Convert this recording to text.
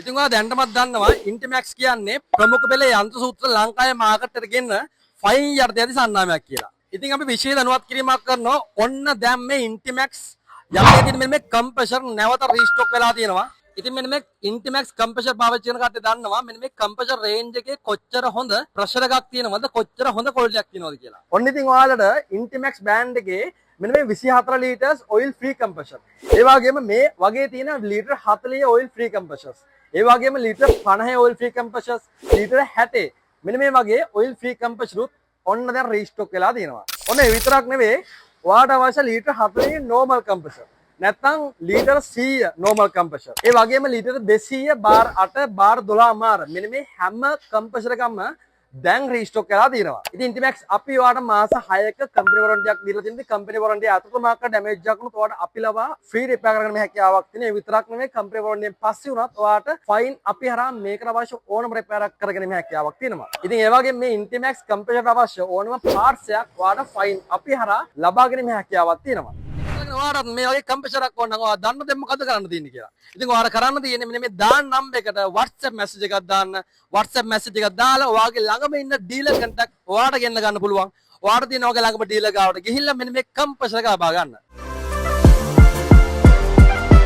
ඉතින් ඔයා දැනටමත් දන්නවා Intimax කියන්නේ ප්‍රමුඛ පෙළේ යන්ත්‍ර සූත්‍ර ලංකාවේ මාකට් එකට ගෙන්න ෆයින් යටතේ ඇති සන්නාමයක් කියලා. ඉතින් අපි විශේෂ දැනුවත් කිරීමක් කරනවා. ඔන්න දැන් මේ Intimax යටතේ තියෙන මේ කම්ප්‍රෙසර් නැවත රීස්ටොක් වෙලා තියෙනවා. ඉතින් මෙන්න මේ Intimax කම්ප්‍රෙසර් පාවිච්චි කරන කට්ටිය දන්නවා මෙන්න මේ කම්ප්‍රෙසර් රේන්ජ් එකේ කොච්චර හොඳ ප්‍රෙෂර් එකක් තියෙනවද කොච්චර හොඳ ක්වොලිටි එකක් තියෙනවද කියලා. ඔන්න ඉතින් ඔයාලට Intimax බ්‍රෑන්ඩ් එකේ මෙන්න මේ 24 ලීටර්ස් ඔයිල් ෆ්‍රී කම්ප්‍රෙසර්. ඒ වගේම මේ වගේ තියෙන ලීටර් 40 ඔයිල් ෆ්‍රී කම්ප්‍රෙසර්ස්. ඒ වගේම ලීටර් 50 ඔයිල් ෆ්‍රී කම්ප්‍රෙසර්ස්, ලීටර් 60 මෙන්න මේ වගේ ඔයිල් ෆ්‍රී කම්ප්‍රෙසරුත් ඔන්න දැන් රීස්ටොක් වෙලා තියෙනවා. ඔන්න ඒ විතරක් නෙවෙයි ඔයාලට අවශ්‍ය ලීටර් 40 නෝමල් කම්ප්‍රෙසර්. නැත්නම් ලීටර් 100 නෝමල් කම්ප්‍රෙසර්. ඒ වගේම ලීටර් 200 බාර් 8 බාර් 12 මාර මෙන්න මේ හැම කම්ප්‍රෙසර් එකක්ම දැන් රීස්ටොක් කරලා තියෙනවා. ඉතින් Intimax අපි ඔයාලට මාස 6ක කම්පැනි වොරන්ටි එකක් දීලා තියෙනවා. කම්පැනි වොරන්ටි අතට මාක ඩැමේජ් එකක් වුණොත් ඔයාලට අපි ලවා ෆ්‍රී රිපෙයාර් කරගන්න හැකියාවක් තියෙනවා. ඒ විතරක් නෙමෙයි කම්පැනි වොරන්ටියෙන් පස්සේ වුණත් ඔයාලට ෆයින් අපි හරහා මේකට අවශ්‍ය ඕනම රිපෙයාර් එකක් කරගෙන හැකියාවක් තියෙනවා. ඉතින් ඒ වගේම මේ Intimax කම්පැනිට අවශ්‍ය ඕනම පාර්ට්ස් එකක් ඔයාලට ෆයින් අපි හරහා ලබා ගැනීම හැකියාවක් තියෙනවා. ඔයාලට මේ වගේ කම්ප්‍රෙසර් එකක් ඕන නම් ඔයා දන්නද මොකද කරන්න තියෙන්නේ කියලා. ඉතින් ඔයාලා කරන්න තියෙන්නේ මෙන්න මේ දාන නම්බර් එකට WhatsApp message එකක් දාන්න. WhatsApp message එකක් දාලා ඔයාගේ ළඟම ඉන්න ඩීලර් කෙනෙක් ඔයාට ගෙන්න ගන්න පුළුවන්. ඔයාට තියෙන ඔයාගේ ළඟම ඩීලර් ගාවට ගිහිල්ලා මෙන්න මේ කම්ප්‍රෙසර් එක ලබා ගන්න.